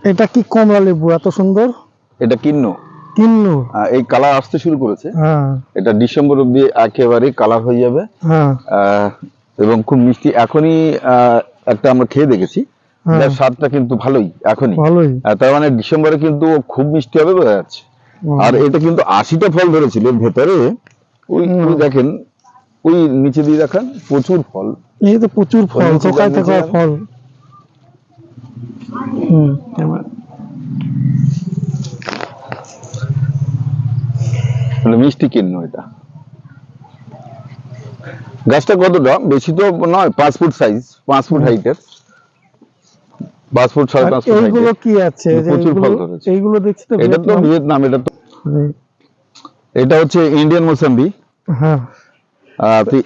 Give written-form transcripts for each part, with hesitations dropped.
এটা কি কমলা লেবু এত সুন্দর? এটা কিন্নু। কিন্নু এই কালার আসতে শুরু করেছে। হ্যাঁ এটা ডিসেম্বর অব্দি একেবারে কালার হয়ে যাবে। হ্যাঁ এবং খুব মিষ্টি। এখনই একটা আমরা খেয়ে দেখেছি, যার স্বাদটা কিন্তু ভালোই এখনই। ভালোই। তার মানে ডিসেম্বরে কিন্তু খুব মিষ্টি হবে বোঝা যাচ্ছে। আর এটা কিন্তু 80টা ফল ধরেছিল এর ভেতরে। ওই ওই দেখেন, ওই নিচে দিয়ে দেখান, প্রচুর ফল। এই তো প্রচুর ফল, থোকায় থোকায় ফল। মিষ্টি কিন্নু। এটা গাছটা কতটা বেশি তো নয়, 5 ফুট সাইজ, 5 ফুট হাইটের, 5 ফুট 5.5 ফুট। এইগুলো কি আছে? প্রচুর ফল ধরেছে। এইগুলো দেখছি তো এটা তো ভিয়েতনাম। এটা হচ্ছে ইন্ডিয়ান মৌসাম্বি। হ্যাঁ,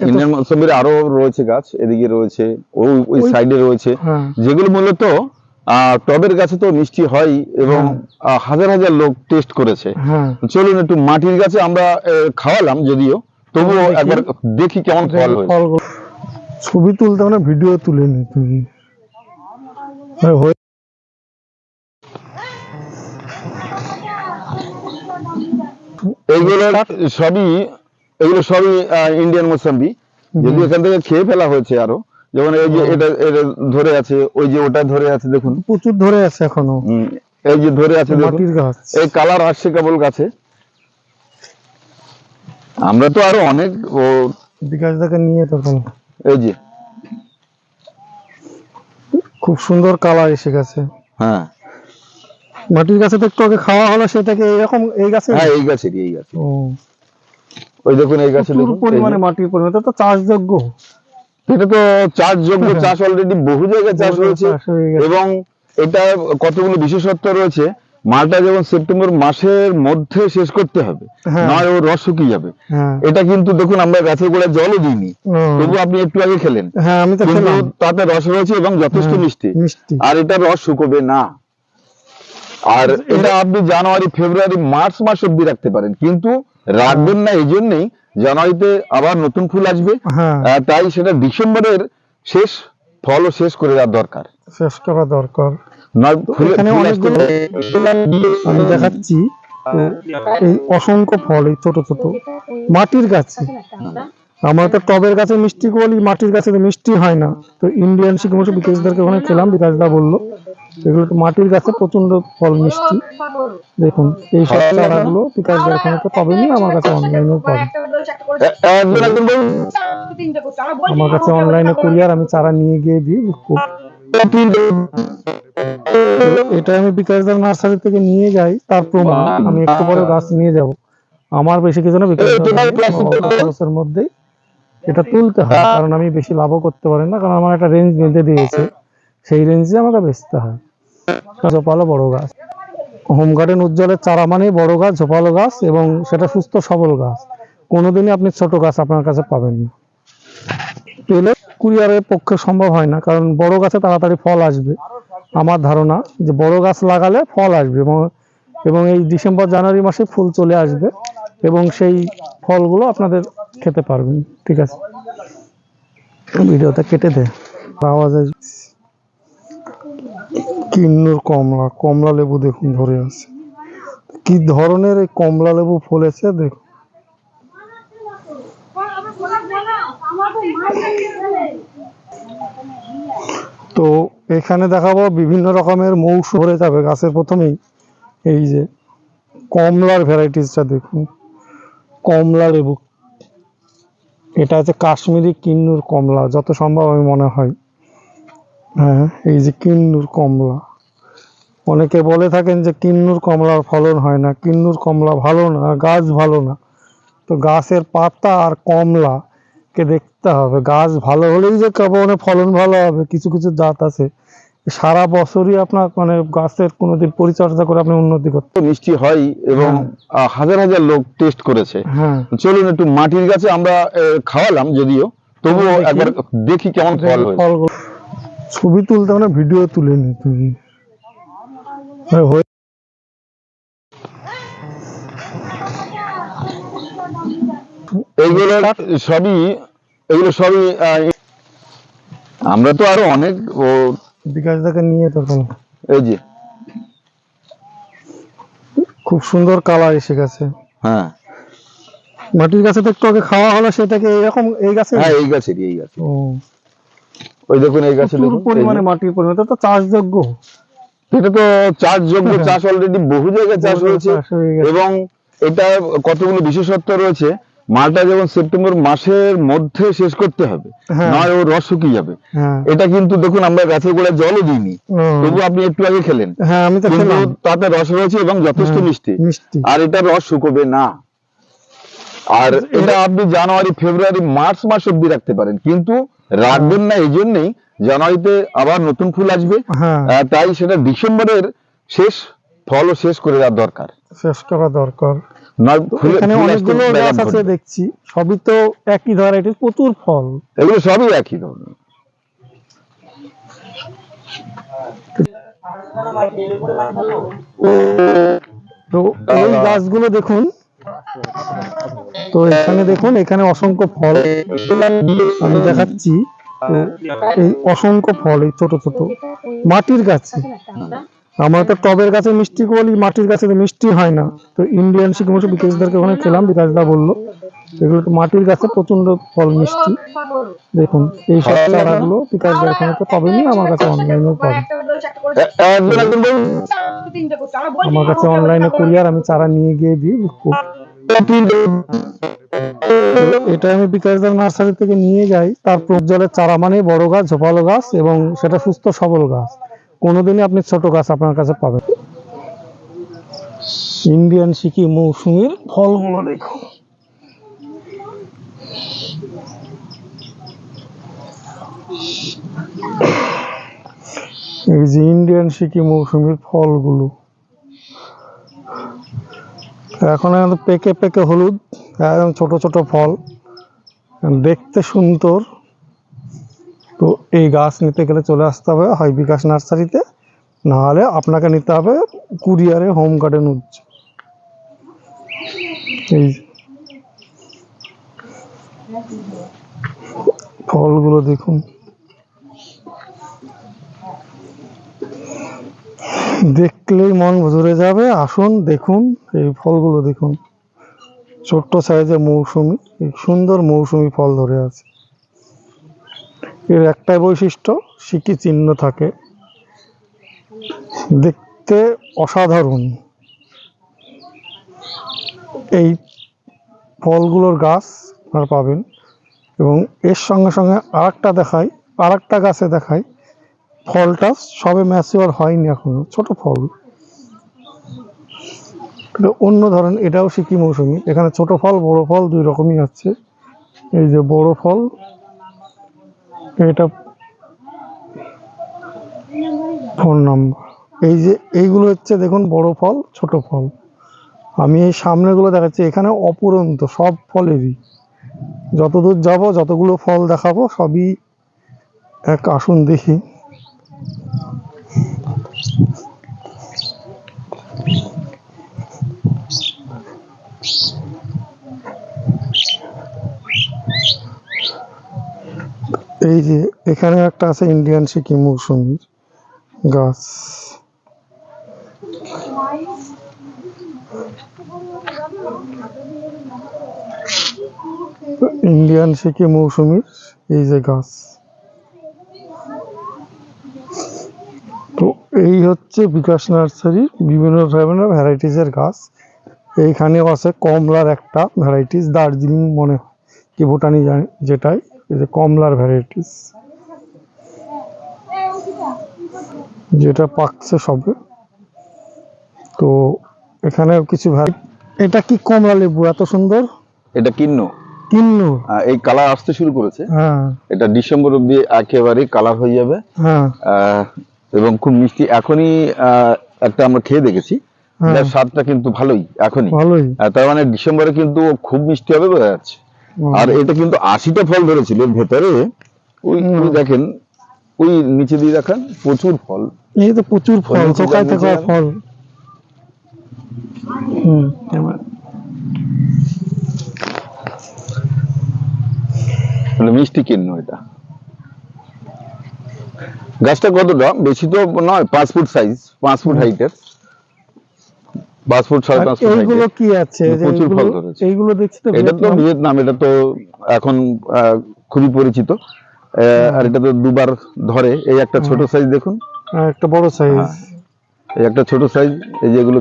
ইন্ডিয়ান মৌসাম্বির আরো রয়েছে গাছ, এদিকে রয়েছে, ওই সাইডে রয়েছে, যেগুলো মূলত টবের গাছে তো মিষ্টি হয় এবং হাজার হাজার লোক টেস্ট করেছে। চলুন একটু মাটির গাছে আমরা খাওয়ালাম যদিও, তবুও একবার দেখি কেমন ফল হয়েছে। ছবি তুলতে মানে ভিডিও তুলে নি তুমি। এগুলো সবই ইন্ডিয়ান মৌসাম্বি, যদি এখান থেকে খেয়ে ফেলা হয়েছে আরো। যেমন এই যে এটা ধরে আছে, ওই যে ওটা ধরে আছে, দেখুন প্রচুর ধরে আছে এখনো। এই যে ধরে আছে, মাটির গাছ, এই কালার আসছে কেবল গাছে। আমরা তো আরো অনেক বিকাশদাকে নিয়ে তখন এই যে খুব সুন্দর কালার এসে গেছে। হ্যাঁ, মাটির গাছে তো একটু আগে খাওয়া হলো, সেটাকে এরকম এই গাছে। হ্যাঁ, এই গাছেরই, এই গাছে। ওই দেখুন এই গাছে দেখুন পরিমাণে মাটির পরিমাণ, এটা তো চাষযোগ্য। এটা তো চাষযোগ্য, চাষ অলরেডি বহু জায়গায় চাষ হয়েছে। এবং এটা কতগুলো বিশেষত্ব রয়েছে। মালটা যেমন সেপ্টেম্বর মাসের মধ্যে শেষ করতে হবে, নয় ও রস শুকিয়ে যাবে। এটা কিন্তু দেখুন আমরা গাছের গোড়ায় জলও দিইনি, তবু আপনি একটু আগে খেলেন। হ্যাঁ, আমি তো খেলাম। তাতে রস রয়েছে এবং যথেষ্ট মিষ্টি। আর এটা রস শুকোবে না। আর এটা আপনি জানুয়ারি, ফেব্রুয়ারি, মার্চ মাস অব্দি রাখতে পারেন, কিন্তু রাখবেন না এই জন্যই জানুয়ারিতে আবার নতুন ফুল আসবে। তাই সেটা ডিসেম্বরের শেষ ফলও শেষ করে দেওয়ার দরকার, শেষ করা দরকার। এখানে অনেকগুলো আমি দেখাচ্ছি, এই অসংখ্য ফল, এই ছোট ছোট মাটির গাছে। আমরা তো টবের গাছে মিষ্টি বলি, মাটির গাছে তো মিষ্টি হয় না। তো ইন্ডিয়ান শিখমোষ বিকাশদারকে ওখানে খেলাম, বিকাশদা বললো এগুলো তো মাটির গাছে প্রচন্ড ফল মিষ্টি। দেখুন এই সব চারাগুলো বিকাশদার ওখানে তো পাবেনি, আমার কাছে অনলাইনেও পাবে। আমার কাছে অনলাইনে কুরিয়ার, আমি চারা নিয়ে গিয়ে দিই। এটা আমি বিকাশদার নার্সারি থেকে নিয়ে যাই, তার প্রমাণ। আমি একটু পরে গাছ নিয়ে যাব। আমার বেশি কিছু না, বিকাশদার মধ্যেই এটা তুলতে হয়, কারণ আমি বেশি লাভও করতে পারি না, কারণ আমার একটা রেঞ্জ বেঁধে দিয়েছে, সেই রেঞ্জে আমাকে বেচতে হয়। ঝোপালো বড় গাছ, হোম গার্ডেন উজ্জ্বলের চারা মানেই বড় গাছ, ঝোপালো গাছ, এবং সেটা সুস্থ সবল গাছ। কোনোদিনই আপনি ছোট গাছ আপনার কাছে পাবেন না, পেলে কুরিয়ারের পক্ষে সম্ভব হয় না, কারণ বড় গাছে তাড়াতাড়ি ফল আসবে। আমার ধারণা যে বড় গাছ লাগালে ফল আসবে, এবং এই ডিসেম্বর জানুয়ারি মাসে ফুল চলে আসবে, এবং সেই ফলগুলো আপনাদের খেতে পারবেন। ঠিক আছে, ভিডিওটা কেটে দে, আওয়াজ আসবে। কিন্নুর কমলা, কমলা লেবু দেখুন ধরে আছে। কি ধরনের এই কমলা লেবু ফলেছে দেখুন। তো এখানে দেখাবো বিভিন্ন রকমের মৌসুম ধরে যাবে গাছের। প্রথমেই এই যে কমলার ভ্যারাইটিসটা দেখুন, কমলা লেবু। এটা হচ্ছে কাশ্মীরি কিন্নুর কমলা, যত সম্ভব আমি মনে হয়। হ্যাঁ, এই যে কিন্নুর কমলা। অনেকে বলে থাকেন যে কিন্নুর কমলার ফলন হয় না, কিন্নুর কমলা ভালো না, গাছ ভালো না। তো গাছের পাতা আর কমলা কে দেখতে হবে, গাছ ভালো হলেই যে কেবল ফলন ভালো হবে। কিছু কিছু জাত আছে সারা বছরই আপনার মানে গাছের কোনোদিন পরিচর্যা করে আপনি উন্নতি করতে মিষ্টি হয় এবং হাজার হাজার লোক টেস্ট করেছে। চলুন একটু মাটির গাছে আমরা খাওয়ালাম যদিও, তবুও একবার দেখি কেমন ফল হয়েছে। ছবি তুলতে মানে ভিডিও তুলে নি তুমি। এগুলো সবই আমরা তো আরো অনেক বিকাশদাকে নিয়ে তখন এই যে খুব সুন্দর কালার এসে গেছে। হ্যাঁ মাটির গাছে তো একটু আগে খাওয়া হলো, সেটাকে এরকম এই গাছে। হ্যাঁ এই গাছেরই, এই গাছে। ও ওই দেখুন এই গাছে প্রচুর দেখুন পরিমাণে মাটির পরিমাণ, এটা তো চাষযোগ্য। এটা তো চাষযোগ্য, চাষ অলরেডি বহু জায়গায় চাষ হয়েছে। চাষ হয়ে গেছে। এবং এটা কতগুলো বিশেষত্ব রয়েছে। মালটা যেমন সেপ্টেম্বর মাসের মধ্যে শেষ করতে হবে, হ্যাঁ। নয় ও রস শুকিয়ে যাবে। হ্যাঁ। এটা কিন্তু দেখুন আমরা গাছের গোড়ায় জলও দিইনি, তবু আপনি একটু আগে খেলেন। হ্যাঁ আমি তো কিন্তু খেলাম। তাতে রস রয়েছে এবং যথেষ্ট হ্যাঁ, মিষ্টি। মিষ্টি। আর এটা রস শুকোবে না। আর এটা আপনি জানুয়ারি ফেব্রুয়ারি মার্চ মাস অব্দি রাখতে পারেন, কিন্তু রাখবেন না এই জন্যই জানুয়ারিতে আবার নতুন ফুল আসবে। হ্যাঁ। তাই সেটা ডিসেম্বরের শেষ ফলও শেষ করে দেওয়া দরকার, শেষ করা দরকার। নয় ফুলে এখানে ফুল আসতে অনেকগুলো গাছ ব্যাঘাত আছে ঘটবে। দেখছি, সবই তো একই ভ্যারাইটির, প্রচুর ফল। এগুলো সবই একই ধরনের। তো এই গাছগুলো দেখুন, তো এখানে দেখুন, এখানে অসংখ্য ফল আমি দেখাচ্ছি। তো এই অসংখ্য ফল, এই ছোট ছোট মাটির গাছে। আমরা তো টবের গাছে মিষ্টি বলি, মাটির গাছে তো মিষ্টি হয় না। তো ইন্ডিয়ান শিকমোষ বিকাশদারকে ওখানে খেলাম, বিকাশদা বললো এগুলো তো মাটির গাছে প্রচন্ড ফল মিষ্টি। দেখুন এই সব চারাগুলো বিকাশদার ওখানে তো পাবেনি, আমার কাছে অনলাইনেও পাবেন। আমার কাছে অনলাইনে কুরিয়ার, আমি চারা নিয়ে গিয়ে দিই। এটা আমি বিকাশদার নার্সারি থেকে নিয়ে যাই। তার প্রজ্জ্বলের চারা মানে বড় গাছ, ঝোপালো গাছ, এবং সেটা সুস্থ সবল গাছ। কোনোদিনই আপনি ছোট গাছ আপনার কাছে পাবেন। ইন্ডিয়ান সিকি মৌসুমীর ফলগুলো দেখুন। এই যে ইন্ডিয়ান সিকি মৌসুমীর ফলগুলো এখন একদম পেকে পেকে হলুদ, একদম ছোট ছোট ফল, দেখতে সুন্দর। তো এই গাছ নিতে গেলে চলে আসতে হবে হয় বিকাশ নার্সারিতে, না হলে আপনাকে নিতে হবে কুরিয়ারে, হোম গার্ডেন উজ্জ। এই ফলগুলো দেখুন, দেখলেই মন ভরে যাবে। আসুন দেখুন এই ফলগুলো দেখুন, ছোট্ট সাইজের মৌসুমি, সুন্দর মৌসুমি ফল ধরে আছে। এর একটাই বৈশিষ্ট্য, সিকি চিহ্ন থাকে, দেখতে অসাধারণ। এই ফলগুলোর গাছ আপনারা পাবেন। এবং এর সঙ্গে সঙ্গে আরেকটা গাছে দেখাই, ফলটা সবে ম্যাচিওর হয়নি এখনো, ছোট ফল, অন্য ধরেন। এটাও সিকি মৌসুমি, এখানে ছোট ফল বড় ফল দুই রকমই আছে। এই যে বড় ফল, এটা ফোন নাম্বার। এই যে এইগুলো হচ্ছে দেখুন বড় ফল, ছোট ফল। আমি এই সামনেগুলো দেখাচ্ছি, এখানে অপুরন্ত সব ফলেরই, যতদূর যাব যতগুলো ফল দেখাবো সবই এক। আসুন দেখি। এই যে এখানে একটা আছে ইন্ডিয়ান সিকি মৌসুমীর গাছ। ইন্ডিয়ান সিকি মৌসুমীর এই যে গাছ। তো এই হচ্ছে বিকাশ নার্সারির বিভিন্ন ধরনের ভ্যারাইটিসের গাছ। এইখানেও আছে কমলার একটা ভ্যারাইটিস, দার্জিলিং মনে হয় কি ভুটানি জানি, যেটাই এই যে কমলার ভ্যারাইটিস, যেটা পাকছে সবে। তো এখানেও কিছু এটা কি কমলা লেবু এত সুন্দর? এটা কিন্নু, এই কালার আসতে শুরু করেছে। হ্যাঁ, এটা ডিসেম্বর অব্দি একেবারে কালার হয়ে যাবে। হ্যাঁ, এবং খুব মিষ্টি। এখনই একটা আমরা খেয়ে দেখেছি, যার স্বাদটা কিন্তু ভালোই এখনই। তার মানে ডিসেম্বরে কিন্তু খুব মিষ্টি হবে বোঝা যাচ্ছে। আর এটা কিন্তু 80টা ফল ধরেছিল এর ভেতরে, ওই দেখেন, ওই নিচে দিয়ে দেখেন প্রচুর ফল। এই তো প্রচুর ফল, থোকায় থোকায় ফল। মিষ্টি কিন্নু। এটা গাছটা কতটা বেশি তো নয়, 5 ফুট সাইজ, 5 ফুট হাইটের। 5 ফুট 5.5 ফুট এইগুলো কি আছে যে প্রচুর ফল ধরেছে। এইগুলো দেখছি তো এটা তো ভিয়েতনাম, এটা তো এখন খুবই পরিচিত। আর এটা তো দুবার ধরে। এই একটা ছোট সাইজ দেখুন, একটা বড় সাইজ, এই একটা ছোট সাইজ, এই যেগুলো,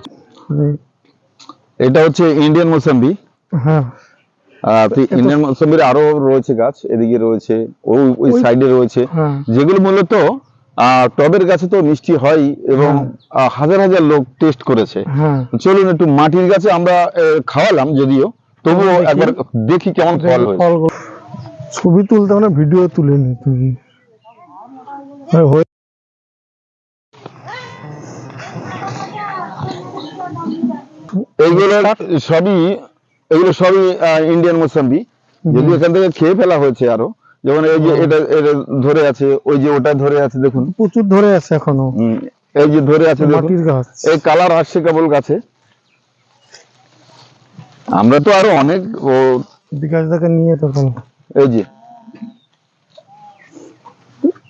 এটা হচ্ছে ইন্ডিয়ান মৌসাম্বি। হ্যাঁ, ইন্ডিয়ান মৌসাম্বির আরো রয়েছে গাছ, এদিকে রয়েছে, ওই সাইডে রয়েছে, যেগুলো মূলত টবের গাছে তো মিষ্টি হয় এবং হাজার হাজার লোক টেস্ট করেছে। চলুন একটু মাটির গাছে আমরা খাওয়ালাম যদিও, তবুও একবার দেখি কেমন ফল হয়েছে। ছবি তুলতে মানে ভিডিও তুলে নি তুমি। এগুলো সবই ইন্ডিয়ান মৌসাম্বি, যদি এখান থেকে খেয়ে ফেলা হয়েছে আরো, যেমন এই যে এটা ধরে আছে, ওই যে ওটা ধরে আছে, দেখুন প্রচুর ধরে আছে এখনো, এই যে ধরে আছে মাটির গাছ, এই কালার আসছে কেবল গাছে। আমরা তো আরো অনেক বিকাশ দাকে নিয়ে তখন, এই যে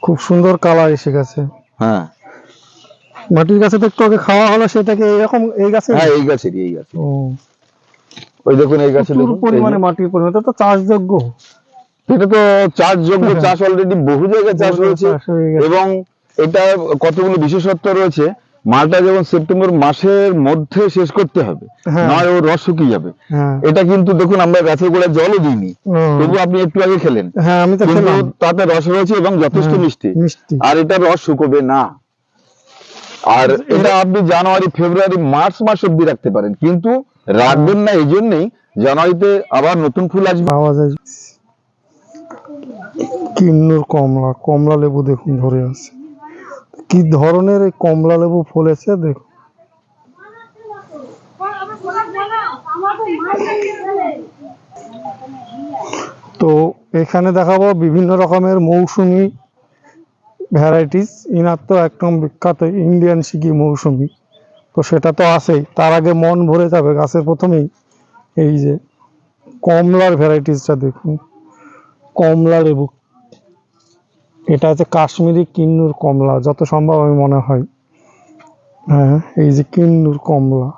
খুব সুন্দর কালার এসে গেছে। হ্যাঁ, মাটির গাছে তো একটু আগে খাওয়া হলো, সেটাকে এরকম এই গাছে, হ্যাঁ এই গাছেরই, এই গাছে। ওই দেখুন এই গাছে দেখুন পরিমাণে মাটির পরিমাণ, এটা তো চাষযোগ্য, এটা তো চাষযোগ্য, চাষ অলরেডি বহু জায়গায় চাষ হয়েছে। এবং এটা কতগুলো বিশেষত্ব রয়েছে। মালটা যেমন সেপ্টেম্বর মাসের মধ্যে শেষ করতে হবে, নয় ওর রস শুকিয়ে যাবে। এটা কিন্তু দেখুন আমরা গাছের গোড়ায় জলও দিইনি, তবু আপনি একটু আগে খেলেন, কিন্তু তাতে রস রয়েছে এবং যথেষ্ট মিষ্টি, আর এটা রস শুকোবে না। আর এটা আপনি জানুয়ারি, ফেব্রুয়ারি, মার্চ মাস অব্দি রাখতে পারেন, কিন্তু রাখবেন না এই জন্যই জানুয়ারিতে আবার নতুন ফুল আসবে। পাওয়া যায়। কিন্নুর কমলা, কমলা লেবু দেখুন ধরে আছে, কি ধরনের এই কমলা লেবু ফলেছে দেখুন। তো এখানে দেখাবো বিভিন্ন রকমের মৌসুমী ভ্যারাইটিস। ইনার তো একদম বিখ্যাত ইন্ডিয়ান সিকি মৌসুমী, তো সেটা তো আছেই। তার আগে মন ভরে যাবে গাছের প্রথমেই এই যে কমলার ভ্যারাইটিসটা দেখুন, কমলা লেবু, এটা আছে কাশ্মীরি কিন্নুর কমলা যত সম্ভব আমি মনে হয়। হ্যাঁ, এই যে কিন্নুর কমলা,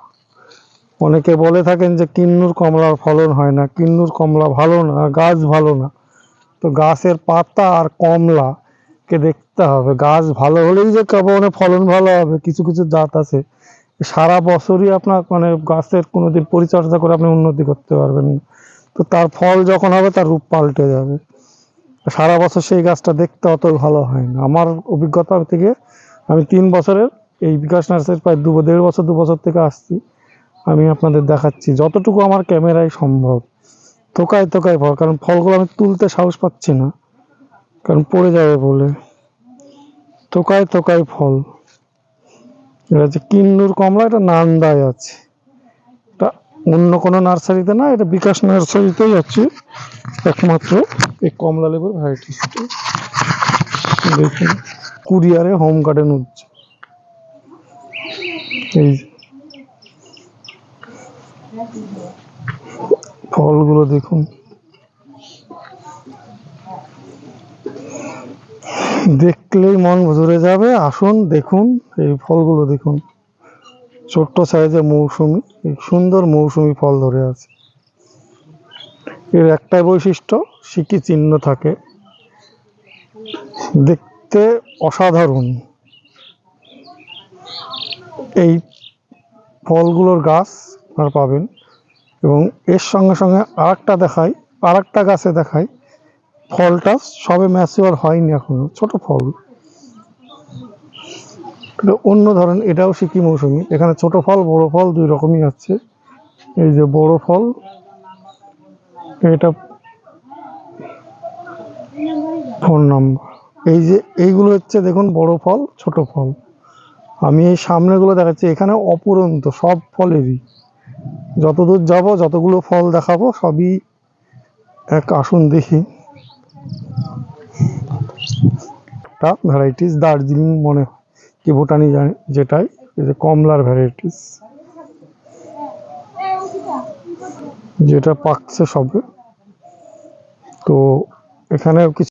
অনেকে বলে থাকেন যে কিন্নুর কমলার ফলন হয় না, কিন্নুর কমলা ভালো না, গাছ ভালো না। তো গাছের পাতা আর কমলা কে দেখতে হবে, গাছ ভালো হলেই যে কেবল ফলন ভালো হবে। কিছু কিছু জাত আছে সারা বছরই আপনার মানে গাছের কোনোদিন পরিচর্যা করে আপনি উন্নতি করতে পারবেন না, তো তার ফল যখন হবে তার রূপ পাল্টে যাবে। সারা বছর সেই গাছটা দেখতে অত ভালো হয় না। আমার অভিজ্ঞতা থেকে আমি 3 বছরের এই বিকাশ নার্সারি প্রায় 2 বছর থেকে আসছি, আমি আপনাদের দেখাচ্ছি যতটুকু আমার ক্যামেরায় সম্ভব। থোকায় থোকায় ফল, কারণ ফলগুলো আমি তুলতে সাহস পাচ্ছি না, কারণ পড়ে যাবে বলে। থোকায় থোকায় ফল। এটা হচ্ছে কিন্নুর কমলা, এটা নান্দায় আছে, এটা অন্য কোনো নার্সারিতে না, এটা বিকাশ নার্সারিতেই আছে একমাত্র এই কমলা লেবুর ভ্যারাইটি। দেখুন কুরিয়ারে হোম গার্ডেন হচ্ছে, এই ফলগুলো দেখুন, দেখলেই মন ভরে যাবে। আসুন দেখুন এই ফলগুলো দেখুন, ছোট্ট সাইজের মৌসুমী, সুন্দর মৌসুমী ফল ধরে আছে। এর একটাই বৈশিষ্ট্য, সিকি চিহ্ন থাকে, দেখতে অসাধারণ। এই ফলগুলোর গাছ আপনারা পাবেন, এবং এর সঙ্গে সঙ্গে আরেকটা গাছে দেখাই, ফলটা সবে ম্যাচিওর হয়নি এখনো, ছোট ফল, অন্য ধরনের। এটাও সিকি মৌসুমী, এখানে ছোট ফল বড় ফল দুই রকমই আছে। এই যে বড় ফল, এটা ফোন নাম্বার। এই যে এইগুলো হচ্ছে দেখুন বড় ফল ছোট ফল, আমি এই সামনেগুলো দেখাচ্ছি। এখানে অপুরন্ত সব ফলেরই, যতদূর যাব যতগুলো ফল দেখাবো সবই এক। আসুন দেখি একটা ভ্যারাইটিস দার্জিলিং মনে হয় কি ভুটানি জানি, যেটাই এই যে কমলার ভ্যারাইটিস, যেটা পাকছে সবে। তো এখানে কিছু